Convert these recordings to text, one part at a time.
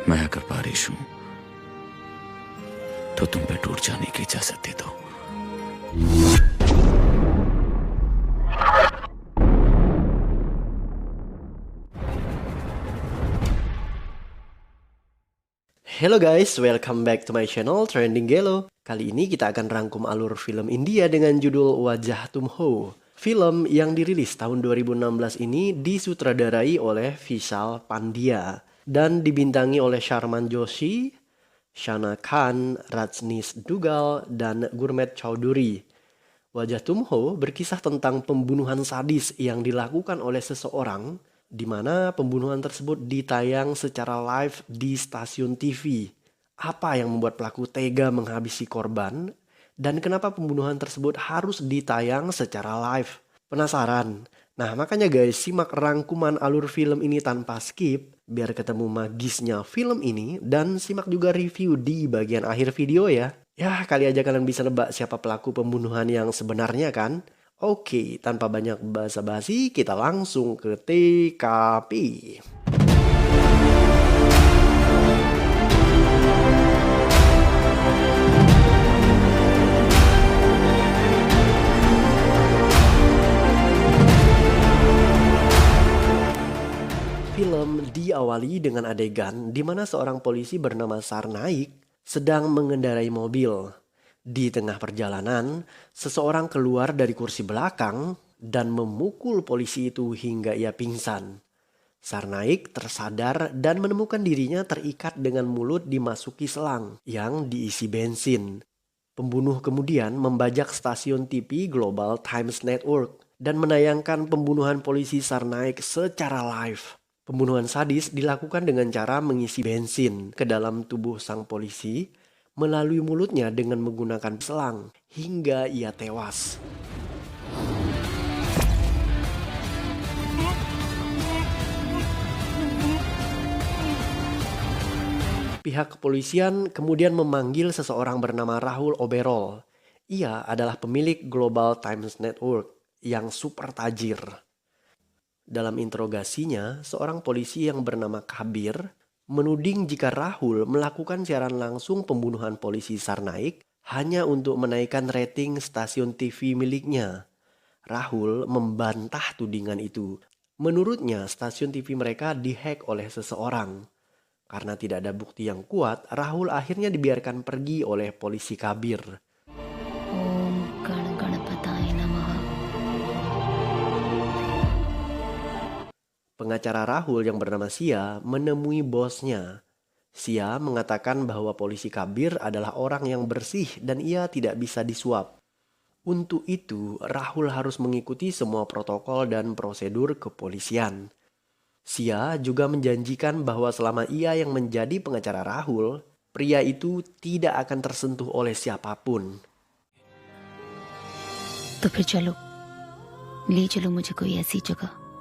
मैं अगर बारिश हूं तो तुम पे टूट जाने की इजाजत दे दो. Hello guys, welcome back to my channel Trending Gelo. Kali ini kita akan rangkum alur film India dengan judul Wajah Tum Ho. Film yang dirilis tahun 2016 ini disutradarai oleh Vishal Pandya dan dibintangi oleh Sharman Joshi, Shana Khan, Rajneesh Dugal, dan Gurmeet Choudhury. Wajah Tum Ho berkisah tentang pembunuhan sadis yang dilakukan oleh seseorang di mana pembunuhan tersebut ditayang secara live di stasiun TV. Apa yang membuat pelaku tega menghabisi korban dan kenapa pembunuhan tersebut harus ditayang secara live? Penasaran? Nah, makanya guys, simak rangkuman alur film ini tanpa skip biar ketemu magisnya film ini dan simak juga review di bagian akhir video ya. Ya, kali aja kalian bisa nebak siapa pelaku pembunuhan yang sebenarnya kan? Oke, tanpa banyak basa-basi, kita langsung ke TKP. Film diawali dengan adegan di mana seorang polisi bernama Sarnaik sedang mengendarai mobil. Di tengah perjalanan, seseorang keluar dari kursi belakang dan memukul polisi itu hingga ia pingsan. Sarnaik tersadar dan menemukan dirinya terikat dengan mulut dimasuki selang yang diisi bensin. Pembunuh kemudian membajak stasiun TV Global Times Network dan menayangkan pembunuhan polisi Sarnaik secara live. Pembunuhan sadis dilakukan dengan cara mengisi bensin ke dalam tubuh sang polisi melalui mulutnya dengan menggunakan selang hingga ia tewas. Pihak kepolisian kemudian memanggil seseorang bernama Rahul Oberoi. Ia adalah pemilik Global Times Network yang super tajir. Dalam interogasinya, seorang polisi yang bernama Kabir menuding jika Rahul melakukan siaran langsung pembunuhan polisi Sarnaik hanya untuk menaikkan rating stasiun TV miliknya. Rahul membantah tudingan itu. Menurutnya stasiun TV mereka dihack oleh seseorang. Karena tidak ada bukti yang kuat, Rahul akhirnya dibiarkan pergi oleh polisi Kabir. Pengacara Rahul yang bernama Sia menemui bosnya. Sia mengatakan bahwa polisi Kabir adalah orang yang bersih dan ia tidak bisa disuap. Untuk itu, Rahul harus mengikuti semua protokol dan prosedur kepolisian. Sia juga menjanjikan bahwa selama ia yang menjadi pengacara Rahul, pria itu tidak akan tersentuh oleh siapapun. तो फिर चलो ले चलो मुझे कोई ऐसी जगह.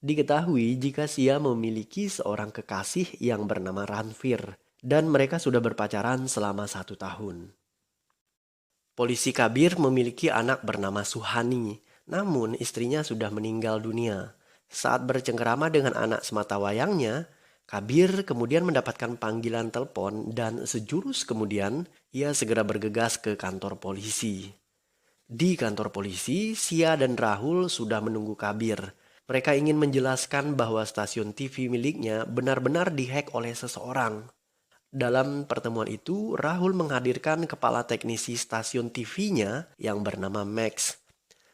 Diketahui jika Sia memiliki seorang kekasih yang bernama Ranveer dan mereka sudah berpacaran selama 1 tahun. Polisi Kabir memiliki anak bernama Suhani, namun istrinya sudah meninggal dunia. Saat bercengkerama dengan anak sematawayangnya, Kabir kemudian mendapatkan panggilan telepon dan sejurus kemudian ia segera bergegas ke kantor polisi. Di kantor polisi, Sia dan Rahul sudah menunggu Kabir. Mereka ingin menjelaskan bahwa stasiun TV miliknya benar-benar dihack oleh seseorang. Dalam pertemuan itu, Rahul menghadirkan kepala teknisi stasiun TV-nya yang bernama Max.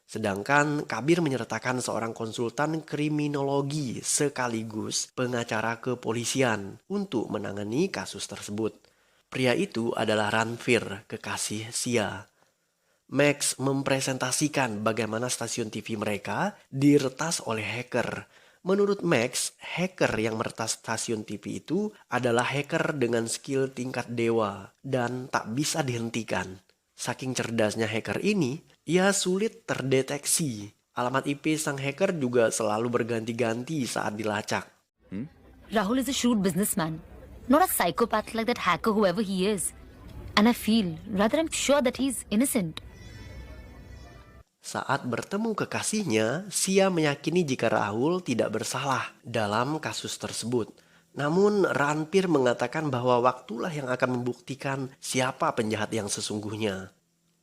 Sedangkan Kabir menyertakan seorang konsultan kriminologi sekaligus pengacara kepolisian untuk menangani kasus tersebut. Pria itu adalah Ranveer, kekasih Sia. Max mempresentasikan bagaimana stasiun TV mereka diretas oleh hacker. Menurut Max, hacker yang meretas stasiun TV itu adalah hacker dengan skill tingkat dewa dan tak bisa dihentikan. Saking cerdasnya hacker ini, ia sulit terdeteksi. Alamat IP sang hacker juga selalu berganti-ganti saat dilacak. Rahul is a shrewd businessman, not a psychopath like that hacker whoever he is. And I feel, rather I'm sure that he's innocent. Saat bertemu kekasihnya, Sia meyakini jika Rahul tidak bersalah dalam kasus tersebut. Namun Ranpir mengatakan bahwa waktulah yang akan membuktikan siapa penjahat yang sesungguhnya.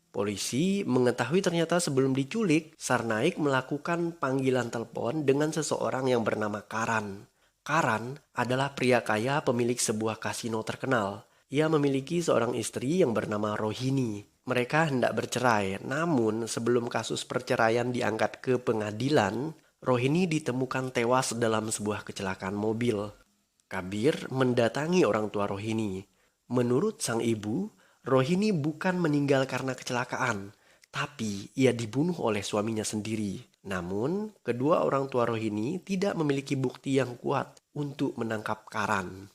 Polisi mengetahui ternyata sebelum diculik, Sarnaik melakukan panggilan telepon dengan seseorang yang bernama Karan. Karan adalah pria kaya pemilik sebuah kasino terkenal. Ia memiliki seorang istri yang bernama Rohini. Mereka hendak bercerai, namun sebelum kasus perceraian diangkat ke pengadilan, Rohini ditemukan tewas dalam sebuah kecelakaan mobil. Kabir mendatangi orang tua Rohini. Menurut sang ibu, Rohini bukan meninggal karena kecelakaan, tapi ia dibunuh oleh suaminya sendiri. Namun, kedua orang tua Rohini tidak memiliki bukti yang kuat untuk menangkap Karan.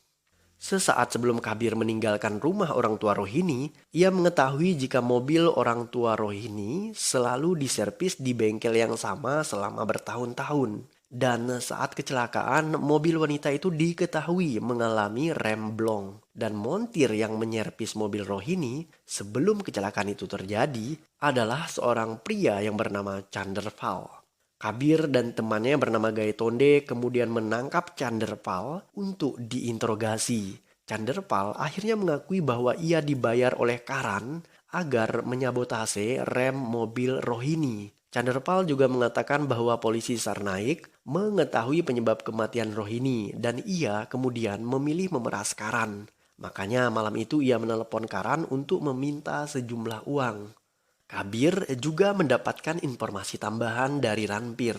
Sesaat sebelum Kabir meninggalkan rumah orang tua Rohini, ia mengetahui jika mobil orang tua Rohini selalu diservis di bengkel yang sama selama bertahun-tahun. Dan saat kecelakaan, mobil wanita itu diketahui mengalami rem blong. Dan montir yang menyervis mobil Rohini sebelum kecelakaan itu terjadi adalah seorang pria yang bernama Chanderpal. Kabir dan temannya bernama Gaitonde kemudian menangkap Chanderpal untuk diinterogasi. Chanderpal akhirnya mengakui bahwa ia dibayar oleh Karan agar menyabotase rem mobil Rohini. Chanderpal juga mengatakan bahwa polisi Sarnaik mengetahui penyebab kematian Rohini dan ia kemudian memilih memeras Karan. Makanya malam itu ia menelepon Karan untuk meminta sejumlah uang. Kabir juga mendapatkan informasi tambahan dari Ranpir.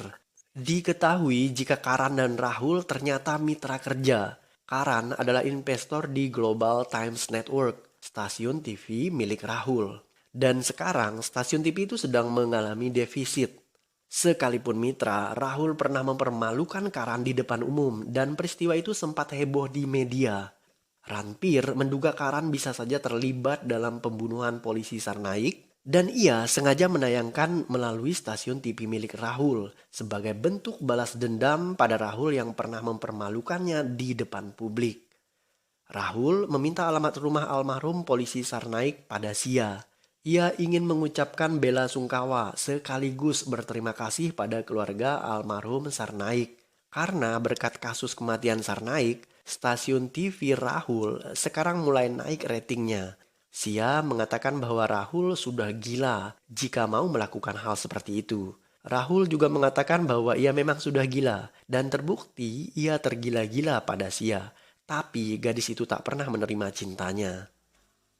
Diketahui jika Karan dan Rahul ternyata mitra kerja. Karan adalah investor di Global Times Network, stasiun TV milik Rahul. Dan sekarang stasiun TV itu sedang mengalami defisit. Sekalipun mitra, Rahul pernah mempermalukan Karan di depan umum dan peristiwa itu sempat heboh di media. Ranpir menduga Karan bisa saja terlibat dalam pembunuhan polisi Sarnaik dan ia sengaja menayangkan melalui stasiun TV milik Rahul sebagai bentuk balas dendam pada Rahul yang pernah mempermalukannya di depan publik. Rahul meminta alamat rumah almarhum polisi Sarnaik pada Sia. Ia ingin mengucapkan bela sungkawa sekaligus berterima kasih pada keluarga almarhum Sarnaik. Karena berkat kasus kematian Sarnaik, stasiun TV Rahul sekarang mulai naik ratingnya. Sia mengatakan bahwa Rahul sudah gila jika mau melakukan hal seperti itu. Rahul juga mengatakan bahwa ia memang sudah gila dan terbukti ia tergila-gila pada Sia. Tapi gadis itu tak pernah menerima cintanya.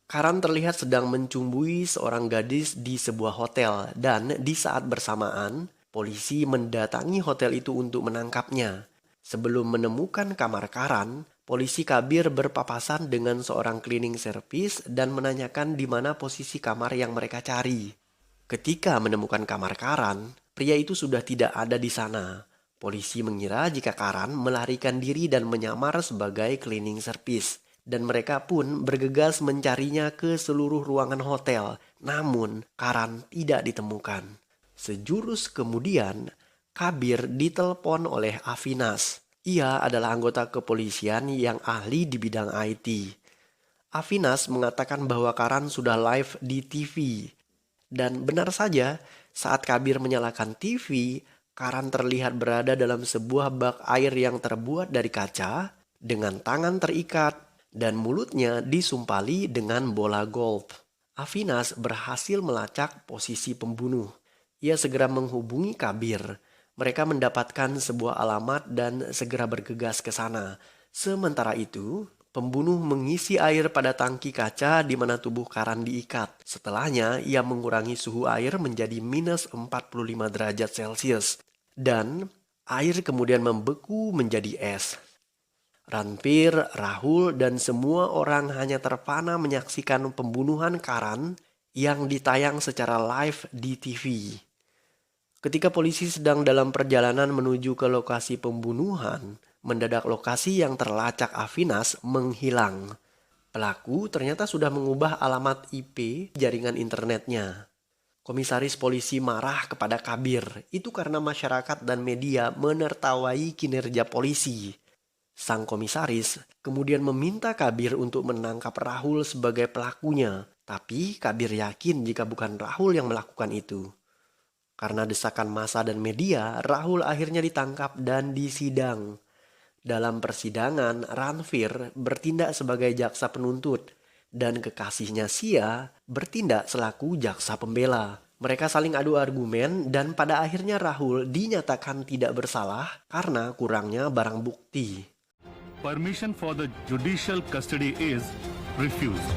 Karan terlihat sedang mencumbui seorang gadis di sebuah hotel dan di saat bersamaan, polisi mendatangi hotel itu untuk menangkapnya. Sebelum menemukan kamar Karan, polisi Kabir berpapasan dengan seorang cleaning service dan menanyakan di mana posisi kamar yang mereka cari. Ketika menemukan kamar Karan, pria itu sudah tidak ada di sana. Polisi mengira jika Karan melarikan diri dan menyamar sebagai cleaning service. Dan mereka pun bergegas mencarinya ke seluruh ruangan hotel. Namun Karan tidak ditemukan. Sejurus kemudian, Kabir ditelepon oleh Avinas. Ia adalah anggota kepolisian yang ahli di bidang IT. Avinas mengatakan bahwa Karan sudah live di TV. Dan benar saja, saat Kabir menyalakan TV, Karan terlihat berada dalam sebuah bak air yang terbuat dari kaca dengan tangan terikat dan mulutnya disumpali dengan bola golf. Avinas berhasil melacak posisi pembunuh. Ia segera menghubungi Kabir. Mereka mendapatkan sebuah alamat dan segera bergegas ke sana. Sementara itu, pembunuh mengisi air pada tangki kaca di mana tubuh Karan diikat. Setelahnya, ia mengurangi suhu air menjadi minus 45 derajat Celcius. Dan air kemudian membeku menjadi es. Ranpir, Rahul, dan semua orang hanya terpana menyaksikan pembunuhan Karan yang ditayang secara live di TV. Ketika polisi sedang dalam perjalanan menuju ke lokasi pembunuhan, mendadak lokasi yang terlacak Avinas menghilang. Pelaku ternyata sudah mengubah alamat IP jaringan internetnya. Komisaris polisi marah kepada Kabir. Itu karena masyarakat dan media menertawai kinerja polisi. Sang komisaris kemudian meminta Kabir untuk menangkap Rahul sebagai pelakunya. Tapi Kabir yakin jika bukan Rahul yang melakukan itu. Karena desakan massa dan media, Rahul akhirnya ditangkap dan disidang. Dalam persidangan, Ranveer bertindak sebagai jaksa penuntut dan kekasihnya Sia bertindak selaku jaksa pembela. Mereka saling adu argumen dan pada akhirnya Rahul dinyatakan tidak bersalah karena kurangnya barang bukti. Permission for the judicial custody is refused.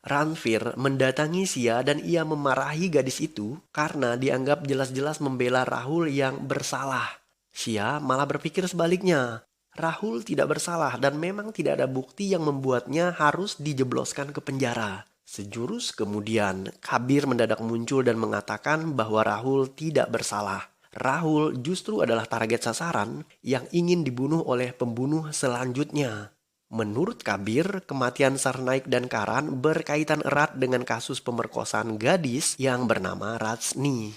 Ranveer mendatangi Sia dan ia memarahi gadis itu karena dianggap jelas-jelas membela Rahul yang bersalah. Sia malah berpikir sebaliknya. Rahul tidak bersalah dan memang tidak ada bukti yang membuatnya harus dijebloskan ke penjara. Sejurus kemudian, Kabir mendadak muncul dan mengatakan bahwa Rahul tidak bersalah. Rahul justru adalah target sasaran yang ingin dibunuh oleh pembunuh selanjutnya. Menurut Kabir, kematian Sarnaik dan Karan berkaitan erat dengan kasus pemerkosaan gadis yang bernama Rajni.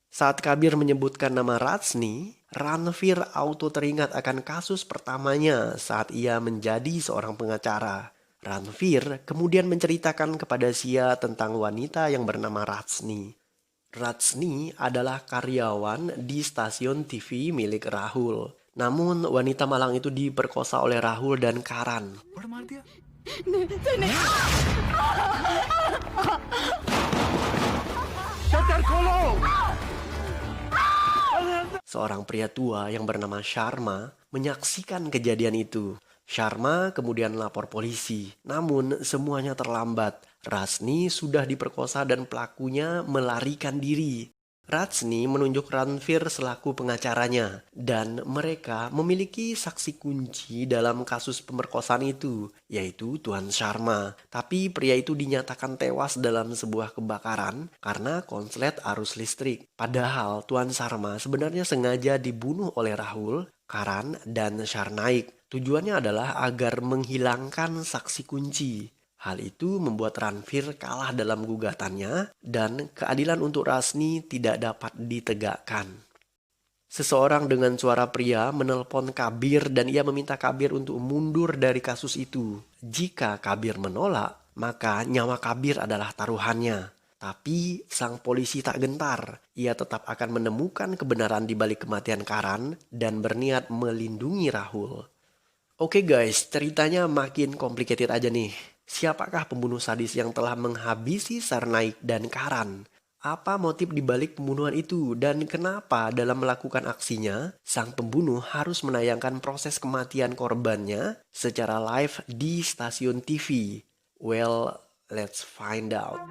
Saat Kabir menyebutkan nama Rajni, Ranveer auto teringat akan kasus pertamanya saat ia menjadi seorang pengacara. Ranveer kemudian menceritakan kepada Sia tentang wanita yang bernama Rajni. Rajni adalah karyawan di stasiun TV milik Rahul. Namun wanita malang itu diperkosa oleh Rahul dan Karan. Seorang pria tua yang bernama Sharma menyaksikan kejadian itu. Sharma kemudian lapor polisi, namun semuanya terlambat. Rajni sudah diperkosa dan pelakunya melarikan diri. Rajni menunjuk Ranveer selaku pengacaranya dan mereka memiliki saksi kunci dalam kasus pemerkosaan itu, yaitu Tuan Sharma. Tapi pria itu dinyatakan tewas dalam sebuah kebakaran karena konslet arus listrik. Padahal Tuan Sharma sebenarnya sengaja dibunuh oleh Rahul, Karan, dan Sarnaik. Tujuannya adalah agar menghilangkan saksi kunci. Hal itu membuat Ranveer kalah dalam gugatannya dan keadilan untuk Rajni tidak dapat ditegakkan. Seseorang dengan suara pria menelpon Kabir dan ia meminta Kabir untuk mundur dari kasus itu. Jika Kabir menolak, maka nyawa Kabir adalah taruhannya. Tapi sang polisi tak gentar. Ia tetap akan menemukan kebenaran di balik kematian Karan dan berniat melindungi Rahul. Oke guys, ceritanya makin complicated aja nih. Siapakah pembunuh sadis yang telah menghabisi Sarnaik dan Karan? Apa motif di balik pembunuhan itu dan kenapa dalam melakukan aksinya, sang pembunuh harus menayangkan proses kematian korbannya secara live di stasiun TV? Well, let's find out.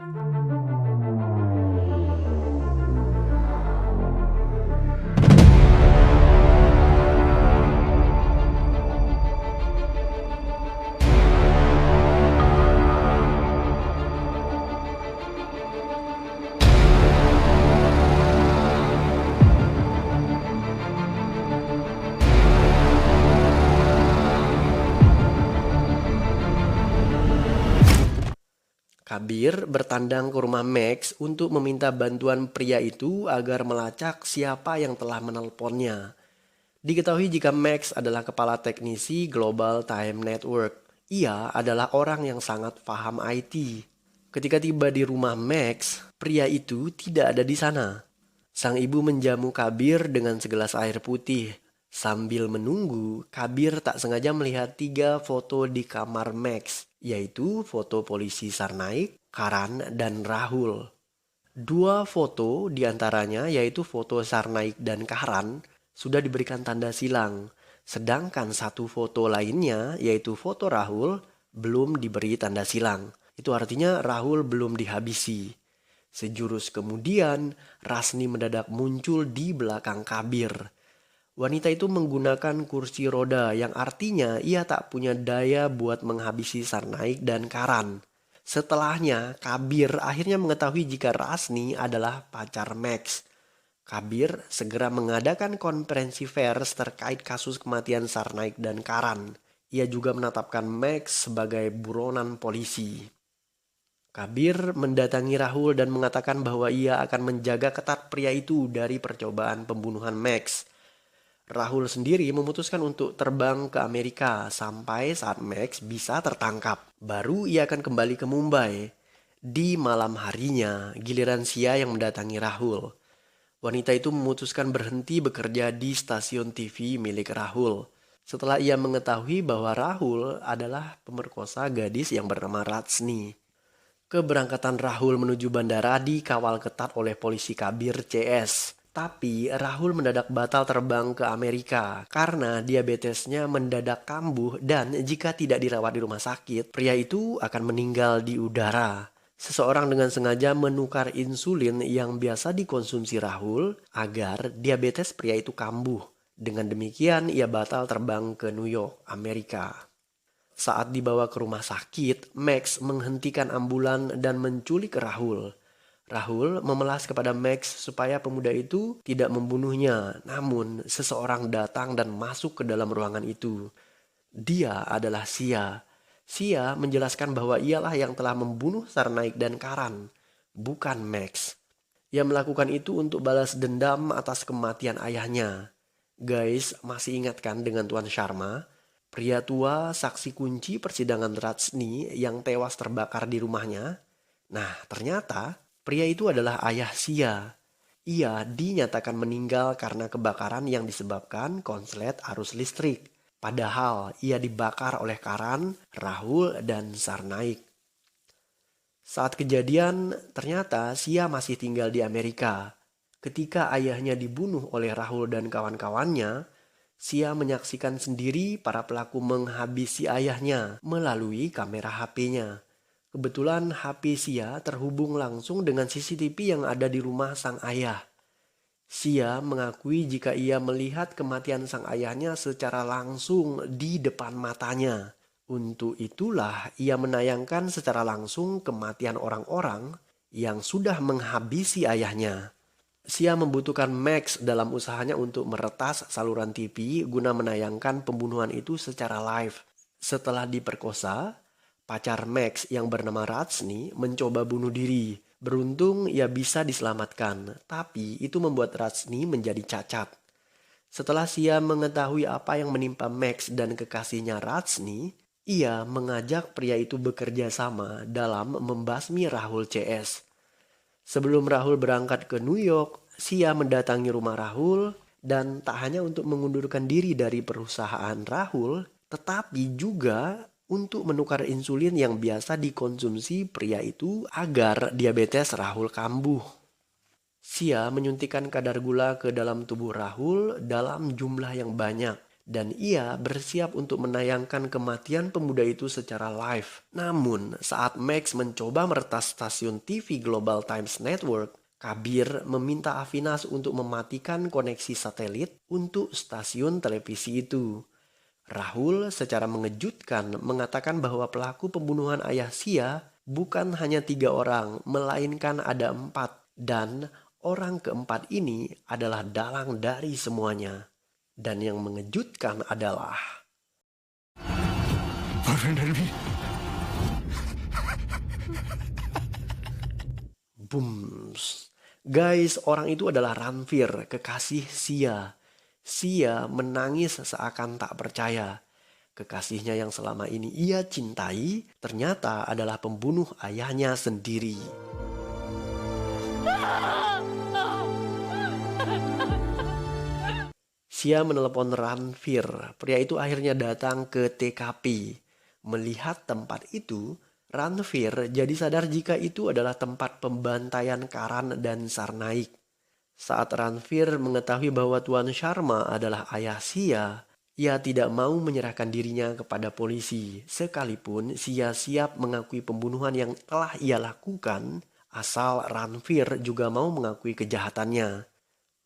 Kabir bertandang ke rumah Max untuk meminta bantuan pria itu agar melacak siapa yang telah menelponnya. Diketahui jika Max adalah kepala teknisi Global Time Network. Ia adalah orang yang sangat paham IT. Ketika tiba di rumah Max, pria itu tidak ada di sana. Sang ibu menjamu Kabir dengan segelas air putih. Sambil menunggu, Kabir tak sengaja melihat 3 foto di kamar Max, yaitu foto polisi Sarnaik, Karan, dan Rahul. 2 foto diantaranya yaitu foto Sarnaik dan Karan sudah diberikan tanda silang. Sedangkan 1 foto lainnya yaitu foto Rahul belum diberi tanda silang. Itu artinya Rahul belum dihabisi. Sejurus kemudian Rajni mendadak muncul di belakang Kabir. Wanita itu menggunakan kursi roda yang artinya ia tak punya daya buat menghabisi Sarnaik dan Karan. Setelahnya, Kabir akhirnya mengetahui jika Rajni adalah pacar Max. Kabir segera mengadakan konferensi pers terkait kasus kematian Sarnaik dan Karan. Ia juga menetapkan Max sebagai buronan polisi. Kabir mendatangi Rahul dan mengatakan bahwa ia akan menjaga ketat pria itu dari percobaan pembunuhan Max. Rahul sendiri memutuskan untuk terbang ke Amerika sampai saat Max bisa tertangkap. Baru ia akan kembali ke Mumbai. Di malam harinya, giliran Sia yang mendatangi Rahul. Wanita itu memutuskan berhenti bekerja di stasiun TV milik Rahul. Setelah ia mengetahui bahwa Rahul adalah pemerkosa gadis yang bernama Rajni. Keberangkatan Rahul menuju bandara dikawal ketat oleh polisi Kabir CS. Tapi Rahul mendadak batal terbang ke Amerika karena diabetesnya mendadak kambuh dan jika tidak dirawat di rumah sakit, pria itu akan meninggal di udara. Seseorang dengan sengaja menukar insulin yang biasa dikonsumsi Rahul agar diabetes pria itu kambuh. Dengan demikian ia batal terbang ke New York, Amerika. Saat dibawa ke rumah sakit, Max menghentikan ambulan dan menculik Rahul. Rahul memelas kepada Max supaya pemuda itu tidak membunuhnya. Namun seseorang datang dan masuk ke dalam ruangan itu. Dia adalah Sia. Sia menjelaskan bahwa ialah yang telah membunuh Sarnaik dan Karan, bukan Max. Ia melakukan itu untuk balas dendam atas kematian ayahnya. Guys, masih ingatkan dengan Tuan Sharma? Pria tua saksi kunci persidangan Rajni yang tewas terbakar di rumahnya. Nah, ternyata pria itu adalah ayah Sia. Ia dinyatakan meninggal karena kebakaran yang disebabkan konslet arus listrik. Padahal ia dibakar oleh Karan, Rahul, dan Sarnaik. Saat kejadian, ternyata Sia masih tinggal di Amerika. Ketika ayahnya dibunuh oleh Rahul dan kawan-kawannya, Sia menyaksikan sendiri para pelaku menghabisi ayahnya melalui kamera HP-nya. Kebetulan HP Sia terhubung langsung dengan CCTV yang ada di rumah sang ayah. Sia mengakui jika ia melihat kematian sang ayahnya secara langsung di depan matanya. Untuk itulah ia menayangkan secara langsung kematian orang-orang yang sudah menghabisi ayahnya. Sia membutuhkan Max dalam usahanya untuk meretas saluran TV guna menayangkan pembunuhan itu secara live. Setelah diperkosa, pacar Max yang bernama Rajni mencoba bunuh diri. Beruntung ia bisa diselamatkan, tapi itu membuat Rajni menjadi cacat. Setelah Sia mengetahui apa yang menimpa Max dan kekasihnya Rajni, ia mengajak pria itu bekerja sama dalam membasmi Rahul CS. Sebelum Rahul berangkat ke New York, Sia mendatangi rumah Rahul dan tak hanya untuk mengundurkan diri dari perusahaan Rahul, tetapi juga untuk menukar insulin yang biasa dikonsumsi pria itu agar diabetes Rahul kambuh. Sia menyuntikkan kadar gula ke dalam tubuh Rahul dalam jumlah yang banyak. Dan ia bersiap untuk menayangkan kematian pemuda itu secara live. Namun saat Max mencoba meretas stasiun TV Global Times Network, Kabir meminta Avinas untuk mematikan koneksi satelit untuk stasiun televisi itu. Rahul secara mengejutkan mengatakan bahwa pelaku pembunuhan ayah Sia bukan hanya 3 orang, melainkan ada 4. Dan orang keempat ini adalah dalang dari semuanya. Dan yang mengejutkan adalah Booms. Guys, orang itu adalah Ranvir, kekasih Sia. Sia menangis seakan tak percaya. Kekasihnya yang selama ini ia cintai ternyata adalah pembunuh ayahnya sendiri. Sia menelepon Ranvir. Pria itu akhirnya datang ke TKP. Melihat tempat itu, Ranvir jadi sadar jika itu adalah tempat pembantaian Karan dan Sarnaik. Saat Ranvir mengetahui bahwa Tuan Sharma adalah ayah Sia, ia tidak mau menyerahkan dirinya kepada polisi. Sekalipun Sia siap mengakui pembunuhan yang telah ia lakukan, asal Ranvir juga mau mengakui kejahatannya.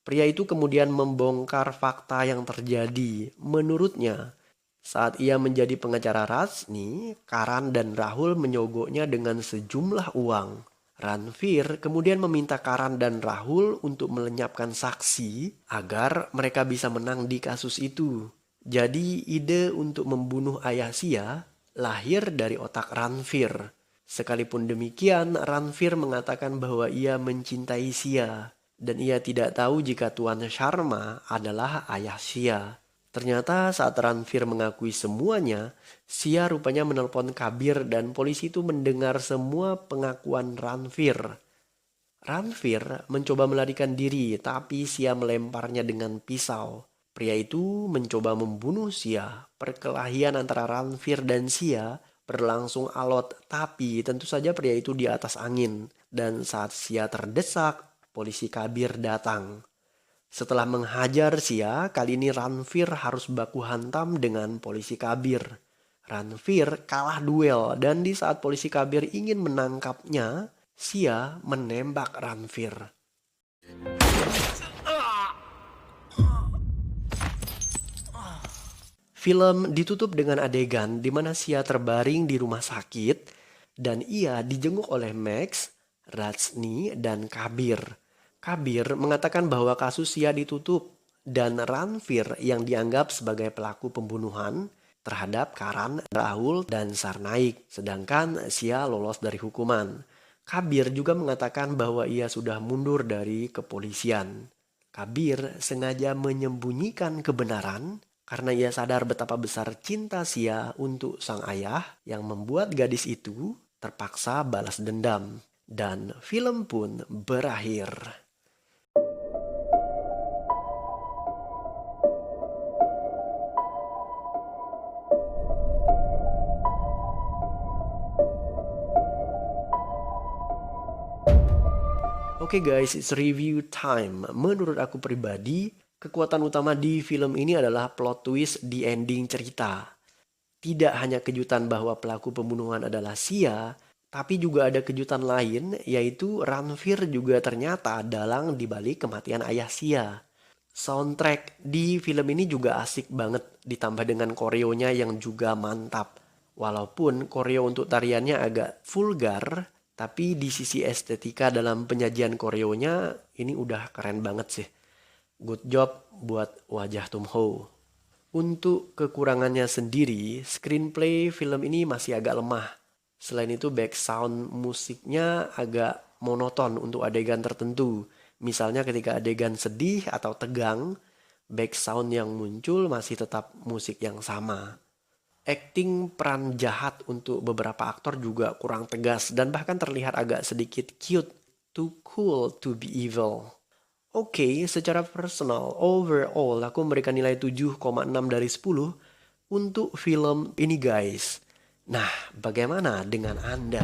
Pria itu kemudian membongkar fakta yang terjadi. Menurutnya, saat ia menjadi pengacara Rajni, Karan dan Rahul menyogoknya dengan sejumlah uang. Ranvir kemudian meminta Karan dan Rahul untuk melenyapkan saksi agar mereka bisa menang di kasus itu. Jadi ide untuk membunuh ayah Sia lahir dari otak Ranvir. Sekalipun demikian, Ranvir mengatakan bahwa ia mencintai Sia. Dan ia tidak tahu jika Tuan Sharma adalah ayah Sia. Ternyata saat Ranvir mengakui semuanya, Sia rupanya menelpon Kabir dan polisi itu mendengar semua pengakuan Ranvir. Ranveer mencoba melarikan diri, tapi Sia melemparnya dengan pisau. Pria itu mencoba membunuh Sia. Perkelahian antara Ranveer dan Sia berlangsung alot, tapi tentu saja pria itu di atas angin. Dan saat Sia terdesak, polisi Kabir datang. Setelah menghajar Sia, kali ini Ranveer harus baku hantam dengan polisi Kabir. Ranveer kalah duel, dan di saat polisi Kabir ingin menangkapnya, Sia menembak Ranveer. Film ditutup dengan adegan di mana Sia terbaring di rumah sakit dan ia dijenguk oleh Max, Rajni, dan Kabir. Kabir mengatakan bahwa kasus Sia ditutup dan Ranveer yang dianggap sebagai pelaku pembunuhan terhadap Karan, Rahul, dan Sarnaik. Sedangkan Sia lolos dari hukuman. Kabir juga mengatakan bahwa ia sudah mundur dari kepolisian. Kabir sengaja menyembunyikan kebenaran karena ia sadar betapa besar cinta Sia untuk sang ayah yang membuat gadis itu terpaksa balas dendam. Dan film pun berakhir. Oke guys, it's review time. Menurut aku pribadi, kekuatan utama di film ini adalah plot twist di ending cerita. Tidak hanya kejutan bahwa pelaku pembunuhan adalah Sia, tapi juga ada kejutan lain, yaitu Ranveer juga ternyata dalang dibalik kematian ayah Sia. Soundtrack di film ini juga asik banget, ditambah dengan koreonya yang juga mantap. Walaupun koreo untuk tariannya agak vulgar, tapi di sisi estetika dalam penyajian koreonya ini udah keren banget sih. Good job buat wajah Tum Ho. Untuk kekurangannya sendiri, screenplay film ini masih agak lemah. Selain itu background musiknya agak monoton untuk adegan tertentu. Misalnya ketika adegan sedih atau tegang, background yang muncul masih tetap musik yang sama. Acting peran jahat untuk beberapa aktor juga kurang tegas dan bahkan terlihat agak sedikit cute, too cool to be evil. Oke, secara personal, overall aku memberikan nilai 7,6 dari 10 untuk film ini guys. Nah, bagaimana dengan Anda?